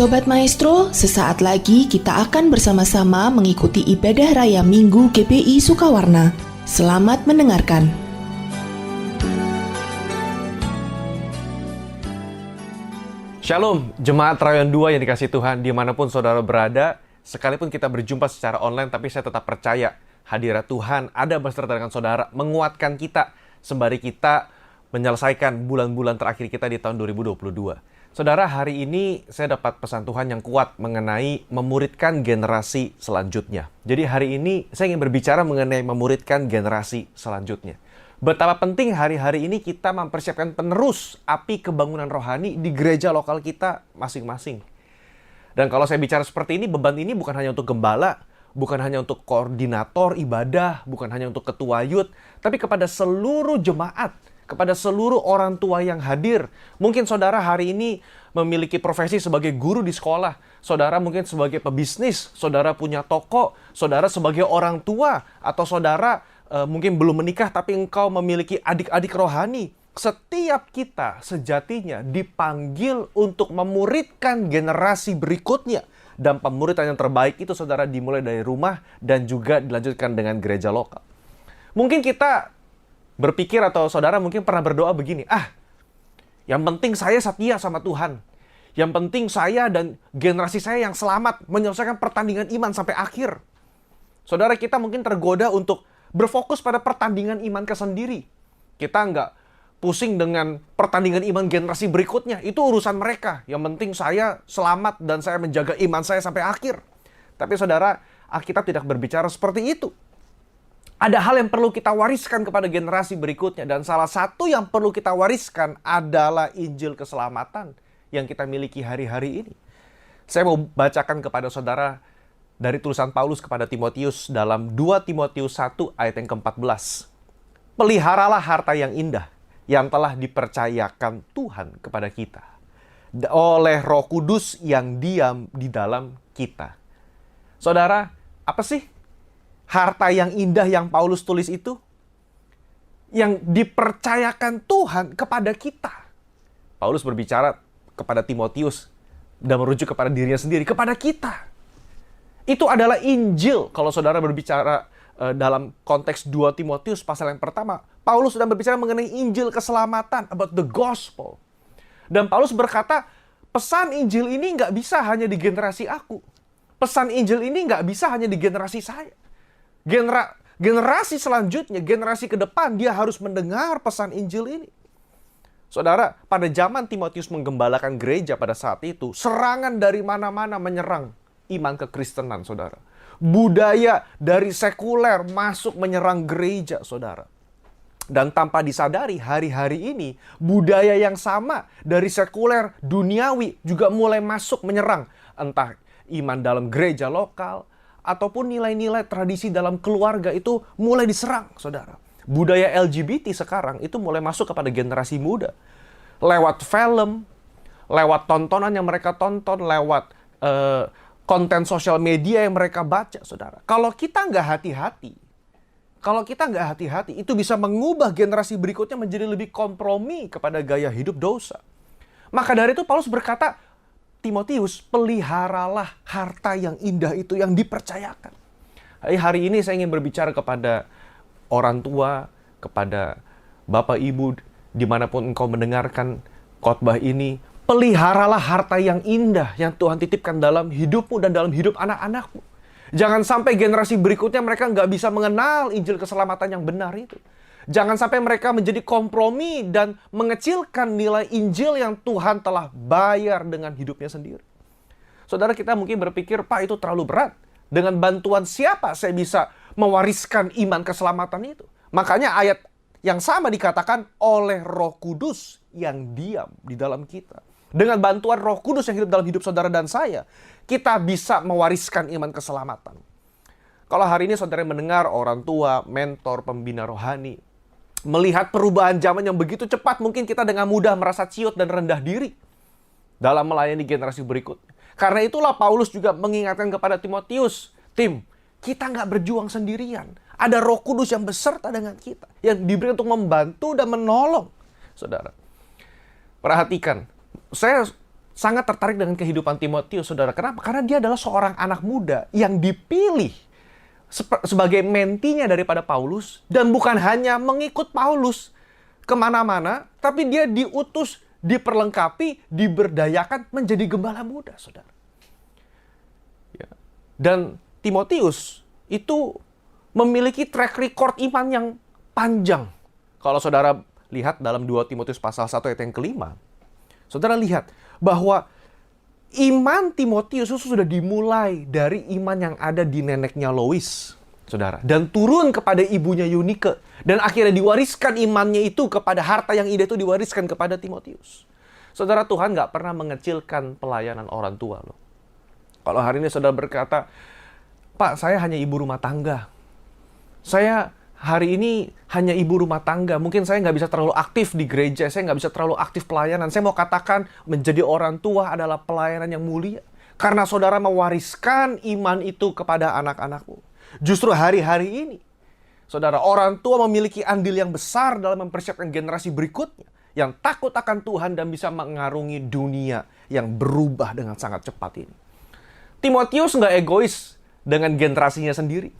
Sobat Maestro, sesaat lagi kita akan bersama-sama mengikuti ibadah raya Minggu GBI Sukawarna. Selamat mendengarkan. Shalom, Jemaat Rayon 2 yang dikasihi Tuhan, dimanapun saudara berada, sekalipun kita berjumpa secara online, tapi saya tetap percaya hadirat Tuhan ada beserta dengan saudara, menguatkan kita, sembari kita menyelesaikan bulan-bulan terakhir kita di tahun 2022. Saudara, hari ini saya dapat pesan Tuhan yang kuat mengenai memuridkan generasi selanjutnya. Jadi hari ini saya ingin berbicara mengenai memuridkan generasi selanjutnya. Betapa penting hari-hari ini kita mempersiapkan penerus api kebangunan rohani di gereja lokal kita masing-masing. Dan kalau saya bicara seperti ini, beban ini bukan hanya untuk gembala, bukan hanya untuk koordinator ibadah, bukan hanya untuk ketua youth, tapi kepada seluruh jemaat, kepada seluruh orang tua yang hadir. Mungkin saudara hari ini memiliki profesi sebagai guru di sekolah, saudara mungkin sebagai pebisnis, saudara punya toko, saudara sebagai orang tua, atau saudara mungkin belum menikah tapi engkau memiliki adik-adik rohani. Setiap kita sejatinya dipanggil untuk memuridkan generasi berikutnya. Dan pemuridan yang terbaik itu saudara dimulai dari rumah dan juga dilanjutkan dengan gereja lokal. Mungkin kita berpikir atau saudara mungkin pernah berdoa begini, yang penting saya setia sama Tuhan. Yang penting saya dan generasi saya yang selamat menyelesaikan pertandingan iman sampai akhir. Saudara, kita mungkin tergoda untuk berfokus pada pertandingan iman sendiri. Kita nggak pusing dengan pertandingan iman generasi berikutnya. Itu urusan mereka. Yang penting saya selamat dan saya menjaga iman saya sampai akhir. Tapi saudara, Alkitab tidak berbicara seperti itu. Ada hal yang perlu kita wariskan kepada generasi berikutnya. Dan salah satu yang perlu kita wariskan adalah Injil keselamatan yang kita miliki hari-hari ini. Saya mau bacakan kepada saudara dari tulisan Paulus kepada Timotius dalam 2 Timotius 1 ayat yang ke-14. Peliharalah harta yang indah yang telah dipercayakan Tuhan kepada kita oleh Roh Kudus yang diam di dalam kita. Saudara, apa sih harta yang indah yang Paulus tulis itu? Yang dipercayakan Tuhan kepada kita. Paulus berbicara kepada Timotius dan merujuk kepada dirinya sendiri, kepada kita. Itu adalah Injil. Kalau saudara berbicara dalam konteks 2 Timotius pasal yang pertama, Paulus sedang berbicara mengenai Injil keselamatan, about the gospel. Dan Paulus berkata, pesan Injil ini nggak bisa hanya di generasi aku. Pesan Injil ini nggak bisa hanya di generasi saya. Generasi selanjutnya, generasi ke depan, dia harus mendengar pesan Injil ini. Saudara, pada zaman Timotius menggembalakan gereja pada saat itu, serangan dari mana-mana menyerang iman kekristenan, saudara. Budaya dari sekuler masuk menyerang gereja, saudara. Dan tanpa disadari, hari-hari ini, budaya yang sama dari sekuler duniawi juga mulai masuk menyerang. Entah iman dalam gereja lokal, ataupun nilai-nilai tradisi dalam keluarga itu mulai diserang, saudara. Budaya LGBT sekarang itu mulai masuk kepada generasi muda. Lewat film, lewat tontonan yang mereka tonton, lewat konten sosial media yang mereka baca, saudara. Kalau kita nggak hati-hati, itu bisa mengubah generasi berikutnya menjadi lebih kompromi kepada gaya hidup dosa. Maka dari itu Paulus berkata, Timotius, peliharalah harta yang indah itu yang dipercayakan. Hari ini saya ingin berbicara kepada orang tua, kepada bapak ibu, dimanapun engkau mendengarkan khotbah ini, peliharalah harta yang indah yang Tuhan titipkan dalam hidupmu dan dalam hidup anak-anakmu. Jangan sampai generasi berikutnya mereka nggak bisa mengenal Injil keselamatan yang benar itu. Jangan sampai mereka menjadi kompromi dan mengecilkan nilai Injil yang Tuhan telah bayar dengan hidupnya sendiri. Saudara, kita mungkin berpikir, Pak, itu terlalu berat. Dengan bantuan siapa saya bisa mewariskan iman keselamatan itu? Makanya ayat yang sama dikatakan oleh Roh Kudus yang diam di dalam kita. Dengan bantuan Roh Kudus yang hidup dalam hidup saudara dan saya, kita bisa mewariskan iman keselamatan. Kalau hari ini saudara mendengar orang tua, mentor, pembina rohani, melihat perubahan zaman yang begitu cepat, mungkin kita dengan mudah merasa ciut dan rendah diri dalam melayani generasi berikutnya. Karena itulah Paulus juga mengingatkan kepada Timotius, Tim, kita nggak berjuang sendirian. Ada Roh Kudus yang beserta dengan kita, yang diberi untuk membantu dan menolong. Saudara, perhatikan, saya sangat tertarik dengan kehidupan Timotius, saudara. Kenapa? Karena dia adalah seorang anak muda yang dipilih sebagai mentinya daripada Paulus, dan bukan hanya mengikut Paulus kemana-mana, tapi dia diutus, diperlengkapi, diberdayakan menjadi gembala muda, saudara. Ya. Dan Timotius itu memiliki track record iman yang panjang. Kalau saudara lihat dalam 2 Timotius pasal 1 ayat yang kelima, saudara lihat bahwa iman Timotius itu sudah dimulai dari iman yang ada di neneknya Lois, saudara. Dan turun kepada ibunya Eunike. Dan akhirnya diwariskan imannya itu kepada harta yang indah itu diwariskan kepada Timotius. Saudara, Tuhan nggak pernah mengecilkan pelayanan orang tua loh. Kalau hari ini saudara berkata, Pak, saya hanya ibu rumah tangga. Saya hari ini hanya ibu rumah tangga. Mungkin saya nggak bisa terlalu aktif di gereja. Saya nggak bisa terlalu aktif pelayanan. Saya mau katakan menjadi orang tua adalah pelayanan yang mulia. Karena saudara mewariskan iman itu kepada anak-anakmu. Justru hari-hari ini, saudara, orang tua memiliki andil yang besar dalam mempersiapkan generasi berikutnya. Yang takut akan Tuhan dan bisa mengarungi dunia yang berubah dengan sangat cepat ini. Timotius nggak egois dengan generasinya sendiri.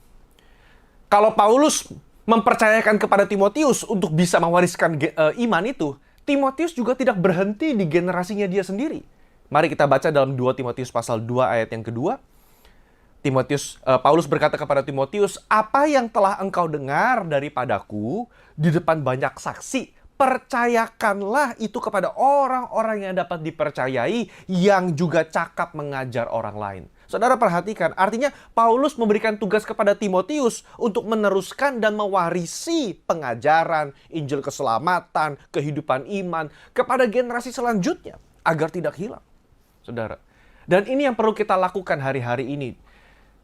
Kalau Paulus mempercayakan kepada Timotius untuk bisa mewariskan iman itu, Timotius juga tidak berhenti di generasinya dia sendiri. Mari kita baca dalam 2 Timotius pasal 2 ayat yang kedua. Paulus berkata kepada Timotius, "Apa yang telah engkau dengar daripadaku di depan banyak saksi, percayakanlah itu kepada orang-orang yang dapat dipercayai, yang juga cakap mengajar orang lain." Saudara perhatikan, artinya Paulus memberikan tugas kepada Timotius untuk meneruskan dan mewarisi pengajaran, Injil keselamatan, kehidupan iman kepada generasi selanjutnya agar tidak hilang. Saudara, dan ini yang perlu kita lakukan hari-hari ini.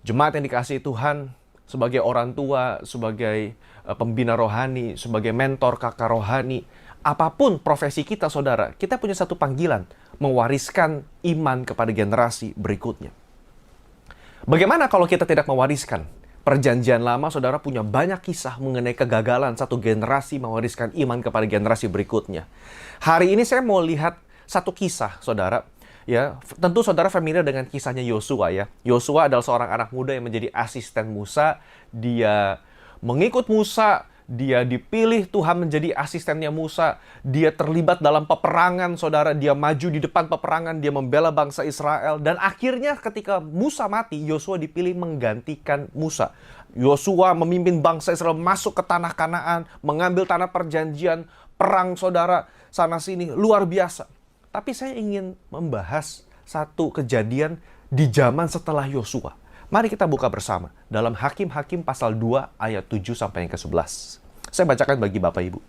Jemaat yang dikasihi Tuhan, sebagai orang tua, sebagai pembina rohani, sebagai mentor kakak rohani, apapun profesi kita, saudara, kita punya satu panggilan, mewariskan iman kepada generasi berikutnya. Bagaimana kalau kita tidak mewariskan? Perjanjian lama, saudara, punya banyak kisah mengenai kegagalan satu generasi mewariskan iman kepada generasi berikutnya. Hari ini saya mau lihat satu kisah, saudara. Ya, tentu saudara familiar dengan kisahnya Yosua ya. Yosua adalah seorang anak muda yang menjadi asisten Musa. Dia mengikut Musa, dia dipilih Tuhan menjadi asistennya Musa. Dia terlibat dalam peperangan, saudara. Dia maju di depan peperangan, dia membela bangsa Israel. Dan akhirnya ketika Musa mati, Yosua dipilih menggantikan Musa. Yosua memimpin bangsa Israel masuk ke tanah Kanaan, mengambil tanah perjanjian, perang, saudara, sana-sini, luar biasa. Tapi saya ingin membahas satu kejadian di zaman setelah Yosua. Mari kita buka bersama dalam Hakim-Hakim pasal 2 ayat 7 sampai yang ke-11. Saya bacakan bagi Bapak Ibu.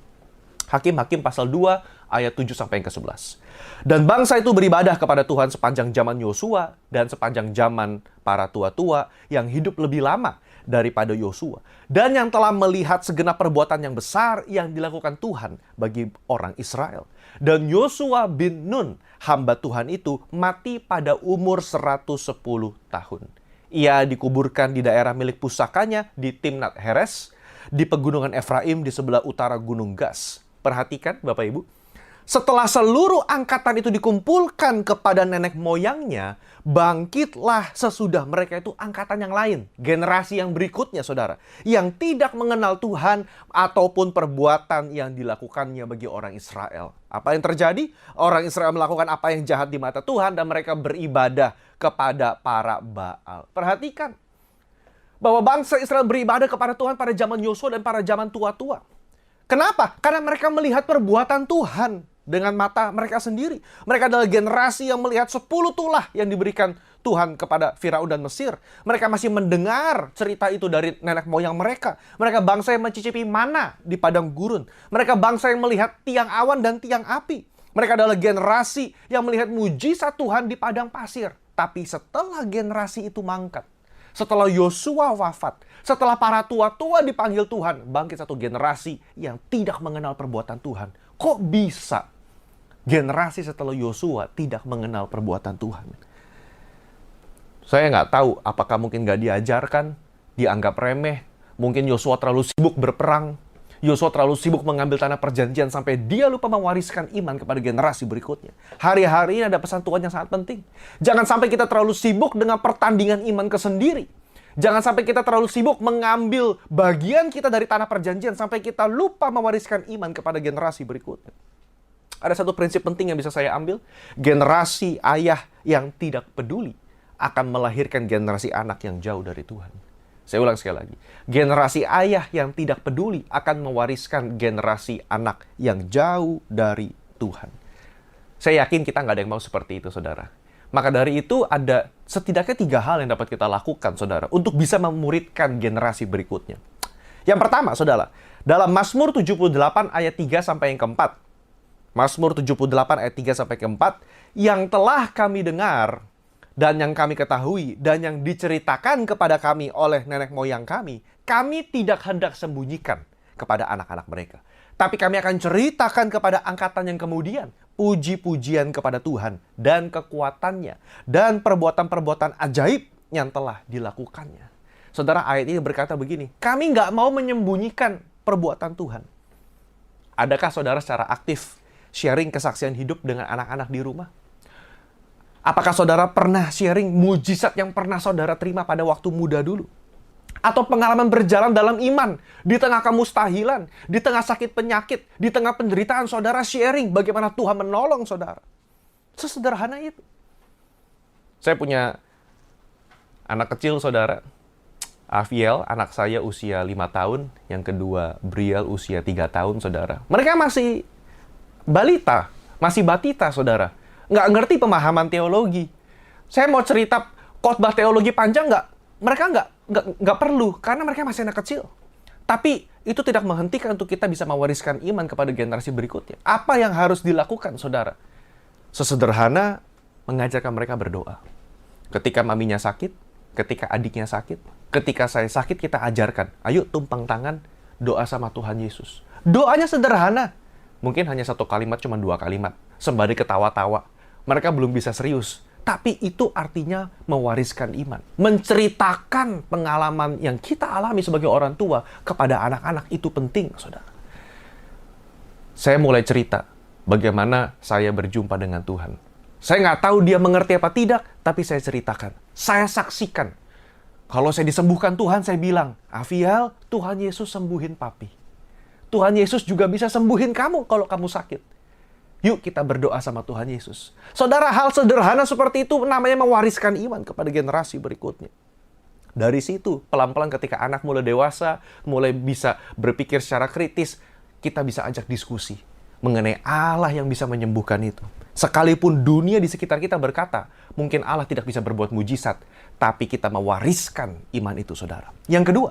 Hakim-Hakim pasal 2 ayat 7 sampai yang ke-11. Dan bangsa itu beribadah kepada Tuhan sepanjang zaman Yosua dan sepanjang zaman para tua-tua yang hidup lebih lama daripada Yosua, dan yang telah melihat segenap perbuatan yang besar yang dilakukan Tuhan bagi orang Israel. Dan Yosua bin Nun, hamba Tuhan itu, mati pada umur 110 tahun. Ia dikuburkan di daerah milik pusakanya di Timnat Heres, di pegunungan Efraim di sebelah utara Gunung Gas. Perhatikan Bapak Ibu, setelah seluruh angkatan itu dikumpulkan kepada nenek moyangnya, bangkitlah sesudah mereka itu angkatan yang lain, generasi yang berikutnya, saudara, yang tidak mengenal Tuhan ataupun perbuatan yang dilakukannya bagi orang Israel. Apa yang terjadi? Orang Israel melakukan apa yang jahat di mata Tuhan dan mereka beribadah kepada para Baal. Perhatikan bahwa bangsa Israel beribadah kepada Tuhan pada zaman Yosua dan pada zaman tua-tua. Kenapa? Karena mereka melihat perbuatan Tuhan dengan mata mereka sendiri. Mereka adalah generasi yang melihat 10 tulah yang diberikan Tuhan kepada Firaun dan Mesir. Mereka masih mendengar cerita itu dari nenek moyang mereka. Mereka bangsa yang mencicipi mana di padang gurun. Mereka bangsa yang melihat tiang awan dan tiang api. Mereka adalah generasi yang melihat mujizat Tuhan di padang pasir. Tapi setelah generasi itu mangkat, setelah Yosua wafat, setelah para tua-tua dipanggil Tuhan, bangkit satu generasi yang tidak mengenal perbuatan Tuhan. Kok bisa generasi setelah Yosua tidak mengenal perbuatan Tuhan? Saya nggak tahu apakah mungkin nggak diajarkan, dianggap remeh, mungkin Yosua terlalu sibuk berperang, Yosua terlalu sibuk mengambil tanah perjanjian sampai dia lupa mewariskan iman kepada generasi berikutnya. Hari-hari ini ada pesan Tuhan yang sangat penting. Jangan sampai kita terlalu sibuk dengan pertandingan iman ke sendiri. Jangan sampai kita terlalu sibuk mengambil bagian kita dari tanah perjanjian sampai kita lupa mewariskan iman kepada generasi berikutnya. Ada satu prinsip penting yang bisa saya ambil. Generasi ayah yang tidak peduli akan melahirkan generasi anak yang jauh dari Tuhan. Saya ulang sekali lagi. Generasi ayah yang tidak peduli akan mewariskan generasi anak yang jauh dari Tuhan. Saya yakin kita nggak ada yang mau seperti itu, saudara. Maka dari itu ada setidaknya 3 hal yang dapat kita lakukan, saudara, untuk bisa memuridkan generasi berikutnya. Yang pertama, saudara, dalam Mazmur 78 ayat 3 sampai yang keempat. Mazmur 78 ayat 3 sampai keempat, yang telah kami dengar dan yang kami ketahui, dan yang diceritakan kepada kami oleh nenek moyang kami tidak hendak sembunyikan kepada anak-anak mereka. Tapi kami akan ceritakan kepada angkatan yang kemudian, puji-pujian kepada Tuhan dan kekuatannya, dan perbuatan-perbuatan ajaib yang telah dilakukannya. Saudara, ayat ini berkata begini, kami nggak mau menyembunyikan perbuatan Tuhan. Adakah saudara secara aktif sharing kesaksian hidup dengan anak-anak di rumah? Apakah saudara pernah sharing mujizat yang pernah saudara terima pada waktu muda dulu? Atau pengalaman berjalan dalam iman, di tengah kemustahilan, di tengah sakit penyakit, di tengah penderitaan, saudara sharing bagaimana Tuhan menolong saudara. Sesederhana itu. Saya punya anak kecil, saudara. Aviel, anak saya usia 5 tahun. Yang kedua, Briel usia 3 tahun, saudara. Mereka masih balita, masih batita, saudara. Nggak ngerti pemahaman teologi. Saya mau cerita khotbah teologi panjang mereka nggak perlu, karena mereka masih anak kecil. Tapi itu tidak menghentikan untuk kita bisa mewariskan iman kepada generasi berikutnya. Apa yang harus dilakukan, saudara? Sesederhana mengajarkan mereka berdoa. Ketika maminya sakit, ketika adiknya sakit, ketika saya sakit, kita ajarkan, ayo tumpang tangan, doa sama Tuhan Yesus. Doanya sederhana. Mungkin hanya 1 kalimat, cuma 2 kalimat. Sembari ketawa-tawa. Mereka belum bisa serius. Tapi itu artinya mewariskan iman. Menceritakan pengalaman yang kita alami sebagai orang tua kepada anak-anak itu penting, saudara. Saya mulai cerita bagaimana saya berjumpa dengan Tuhan. Saya nggak tahu dia mengerti apa tidak, tapi saya ceritakan. Saya saksikan. Kalau saya disembuhkan Tuhan, saya bilang, Avial, Tuhan Yesus sembuhin papi. Tuhan Yesus juga bisa sembuhin kamu kalau kamu sakit. Yuk kita berdoa sama Tuhan Yesus. Saudara, hal sederhana seperti itu namanya mewariskan iman kepada generasi berikutnya. Dari situ, pelan-pelan ketika anak mulai dewasa, mulai bisa berpikir secara kritis, kita bisa ajak diskusi mengenai Allah yang bisa menyembuhkan itu. Sekalipun dunia di sekitar kita berkata, mungkin Allah tidak bisa berbuat mujizat, tapi kita mewariskan iman itu, saudara. Yang kedua,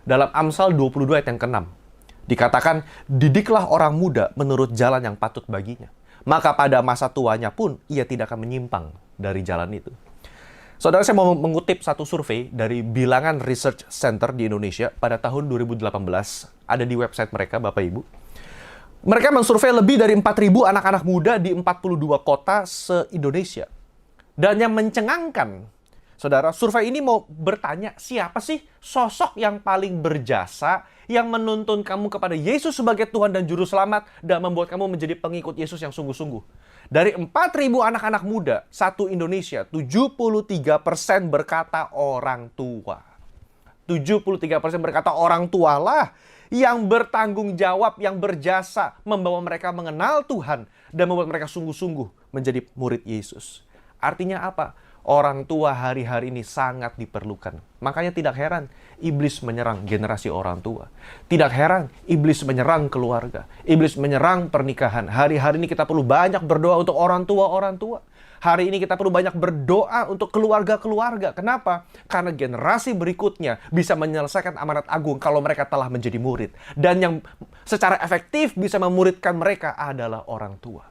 dalam Amsal 22 ayat yang ke-6, dikatakan, didiklah orang muda menurut jalan yang patut baginya. Maka pada masa tuanya pun, ia tidak akan menyimpang dari jalan itu. Saudara, saya mau mengutip satu survei dari Bilangan Research Center di Indonesia pada tahun 2018. Ada di website mereka, Bapak Ibu. Mereka mensurvei lebih dari 4.000 anak-anak muda di 42 kota se-Indonesia. Dan yang mencengangkan, saudara, survei ini mau bertanya, siapa sih sosok yang paling berjasa yang menuntun kamu kepada Yesus sebagai Tuhan dan Juru Selamat dan membuat kamu menjadi pengikut Yesus yang sungguh-sungguh. Dari 4.000 anak-anak muda, satu Indonesia, 73% berkata orang tua. 73% berkata orang tualah yang bertanggung jawab, yang berjasa membawa mereka mengenal Tuhan dan membuat mereka sungguh-sungguh menjadi murid Yesus. Artinya apa? Orang tua hari-hari ini sangat diperlukan. Makanya tidak heran iblis menyerang generasi orang tua. Tidak heran iblis menyerang keluarga. Iblis menyerang pernikahan. Hari-hari ini kita perlu banyak berdoa untuk orang tua. Hari ini kita perlu banyak berdoa untuk keluarga-keluarga. Kenapa? Karena generasi berikutnya bisa menyelesaikan amanat agung kalau mereka telah menjadi murid. Dan yang secara efektif bisa memuridkan mereka adalah orang tua.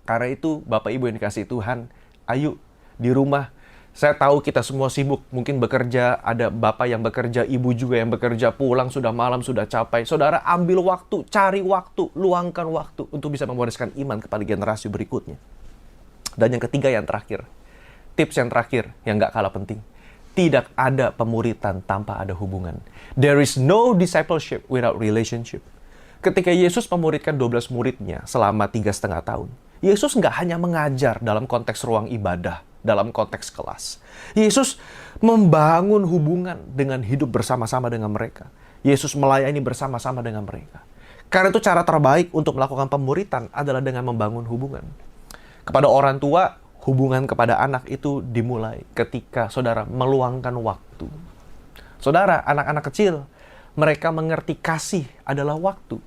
Karena itu, Bapak Ibu yang dikasihi Tuhan, ayo di rumah. Saya tahu kita semua sibuk, mungkin bekerja, ada bapak yang bekerja, ibu juga yang bekerja, pulang sudah malam, sudah capek. Saudara, ambil waktu, cari waktu, luangkan waktu untuk bisa mewariskan iman kepada generasi berikutnya. Dan yang ketiga, yang terakhir, tips yang terakhir yang gak kalah penting, Tidak ada pemuritan tanpa ada hubungan. There is no discipleship without relationship. Ketika Yesus memuridkan 12 muridnya selama 3,5 tahun, Yesus nggak hanya mengajar dalam konteks ruang ibadah, dalam konteks kelas. Yesus membangun hubungan dengan hidup bersama-sama dengan mereka. Yesus melayani bersama-sama dengan mereka. Karena itu cara terbaik untuk melakukan pemuritan adalah dengan membangun hubungan. Kepada orang tua, hubungan kepada anak itu dimulai ketika saudara meluangkan waktu. Saudara, anak-anak kecil, mereka mengerti kasih adalah waktu.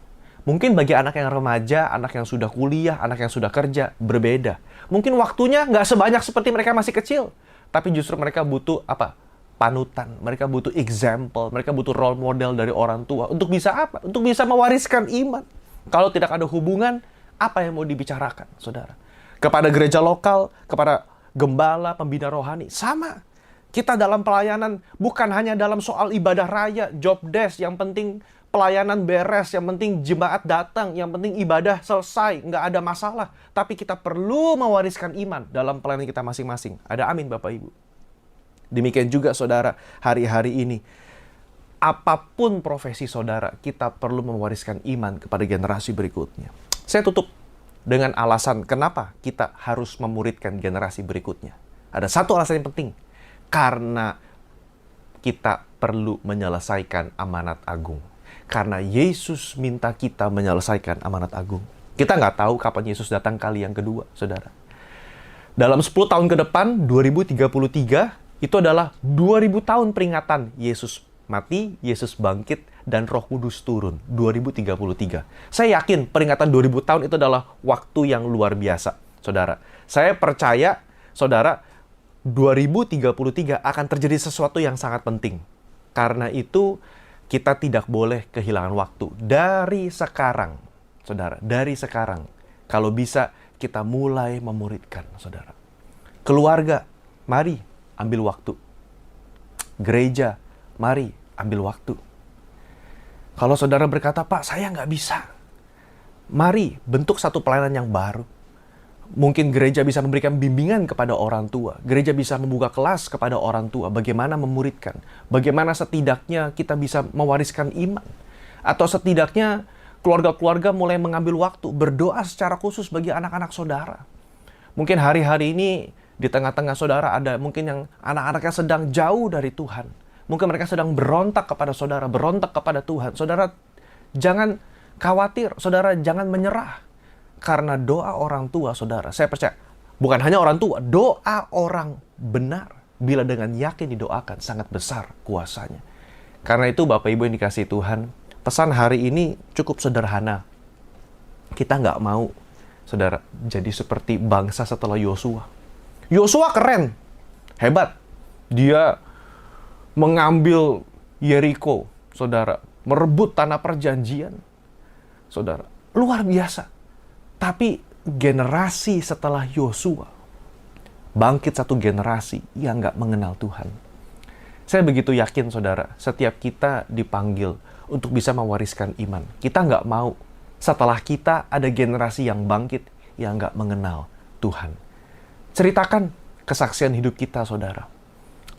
Mungkin bagi anak yang remaja, anak yang sudah kuliah, anak yang sudah kerja, berbeda. Mungkin waktunya nggak sebanyak seperti mereka masih kecil. Tapi justru mereka butuh apa? Panutan. Mereka butuh example. Mereka butuh role model dari orang tua. Untuk bisa apa? Untuk bisa mewariskan iman. Kalau tidak ada hubungan, apa yang mau dibicarakan, saudara? Kepada gereja lokal, kepada gembala, pembina rohani, sama. Kita dalam pelayanan bukan hanya dalam soal ibadah raya, job desk, yang penting pelayanan beres, yang penting jemaat datang, yang penting ibadah selesai, nggak ada masalah. Tapi kita perlu mewariskan iman dalam pelayanan kita masing-masing. Ada amin Bapak Ibu? Demikian juga saudara, hari-hari ini, apapun profesi saudara, kita perlu mewariskan iman kepada generasi berikutnya. Saya tutup dengan alasan kenapa kita harus memuridkan generasi berikutnya. Ada satu alasan yang penting. Karena kita perlu menyelesaikan amanat agung. Karena Yesus minta kita menyelesaikan amanat agung. Kita nggak tahu kapan Yesus datang kali yang kedua, saudara. Dalam 10 tahun ke depan, 2033, itu adalah 2000 tahun peringatan Yesus mati, Yesus bangkit, dan Roh Kudus turun, 2033. Saya yakin peringatan 2000 tahun itu adalah waktu yang luar biasa, saudara. Saya percaya, saudara, 2033 akan terjadi sesuatu yang sangat penting. Karena itu, kita tidak boleh kehilangan waktu. Dari sekarang, saudara, dari sekarang, kalau bisa kita mulai memuridkan, saudara. Keluarga, mari ambil waktu. Gereja, mari ambil waktu. Kalau saudara berkata, Pak, saya nggak bisa. Mari bentuk satu pelayanan yang baru. Mungkin gereja bisa memberikan bimbingan kepada orang tua. Gereja bisa membuka kelas kepada orang tua. Bagaimana memuridkan. Bagaimana setidaknya kita bisa mewariskan iman. Atau setidaknya keluarga-keluarga mulai mengambil waktu. Berdoa secara khusus bagi anak-anak saudara. Mungkin hari-hari ini di tengah-tengah saudara ada mungkin yang anak-anaknya sedang jauh dari Tuhan. Mungkin mereka sedang berontak kepada saudara, berontak kepada Tuhan. Saudara, jangan khawatir. Saudara, jangan menyerah. Karena doa orang tua, saudara, saya percaya, bukan hanya orang tua, doa orang benar. Bila dengan yakin didoakan, sangat besar kuasanya. Karena itu, Bapak Ibu yang dikasihi Tuhan, pesan hari ini cukup sederhana. Kita nggak mau, saudara, jadi seperti bangsa setelah Yosua. Yosua keren, hebat. Dia mengambil Yeriko, saudara, merebut tanah perjanjian, saudara, luar biasa. Tapi generasi setelah Yosua, bangkit satu generasi yang nggak mengenal Tuhan. Saya begitu yakin, saudara, setiap kita dipanggil untuk bisa mewariskan iman. Kita nggak mau setelah kita ada generasi yang bangkit yang nggak mengenal Tuhan. Ceritakan kesaksian hidup kita, saudara.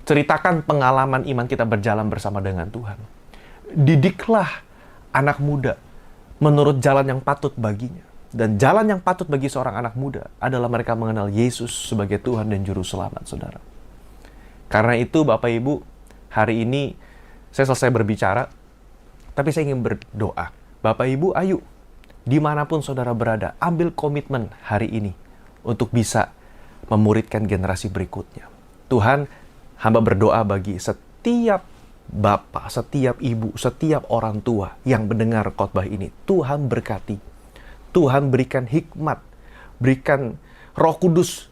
Ceritakan pengalaman iman kita berjalan bersama dengan Tuhan. Didiklah anak muda menurut jalan yang patut baginya. Dan jalan yang patut bagi seorang anak muda adalah mereka mengenal Yesus sebagai Tuhan dan Juru Selamat, saudara. Karena itu, Bapak Ibu, hari ini saya selesai berbicara, tapi saya ingin berdoa. Bapak Ibu, ayo, dimanapun saudara berada, ambil komitmen hari ini untuk bisa memuridkan generasi berikutnya. Tuhan, hamba berdoa bagi setiap bapak, setiap ibu, setiap orang tua yang mendengar khotbah ini. Tuhan berkati. Tuhan berikan hikmat, berikan Roh Kudus,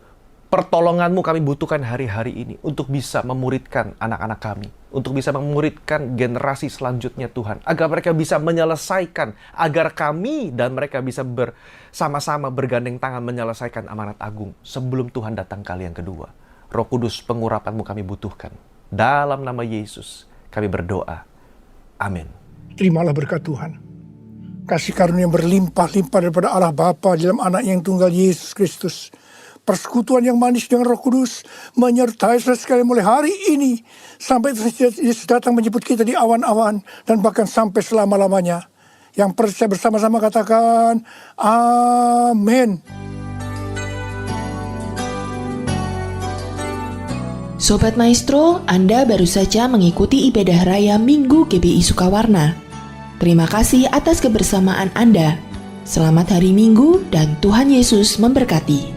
pertolongan-Mu kami butuhkan hari-hari ini untuk bisa memuridkan anak-anak kami, untuk bisa memuridkan generasi selanjutnya Tuhan, agar mereka bisa menyelesaikan, agar kami dan mereka bisa bersama-sama bergandeng tangan menyelesaikan amanat agung sebelum Tuhan datang kali yang kedua. Roh Kudus, pengurapan-Mu kami butuhkan. Dalam nama Yesus kami berdoa. Amin. Terimalah berkat Tuhan. Kasih karunia berlimpah-limpah daripada Allah Bapa dalam anak yang tunggal Yesus Kristus. persekutuan yang manis dengan Roh Kudus menyertai saudara sekalian mulai hari ini sampai Yesus datang menjemput kita di awan-awan dan bahkan sampai selama-lamanya. Yang percaya bersama-sama katakan amin. Sobat Maestro, Anda baru saja mengikuti ibadah raya Minggu GBI Sukawarna. Terima kasih atas kebersamaan Anda. Selamat hari Minggu dan Tuhan Yesus memberkati.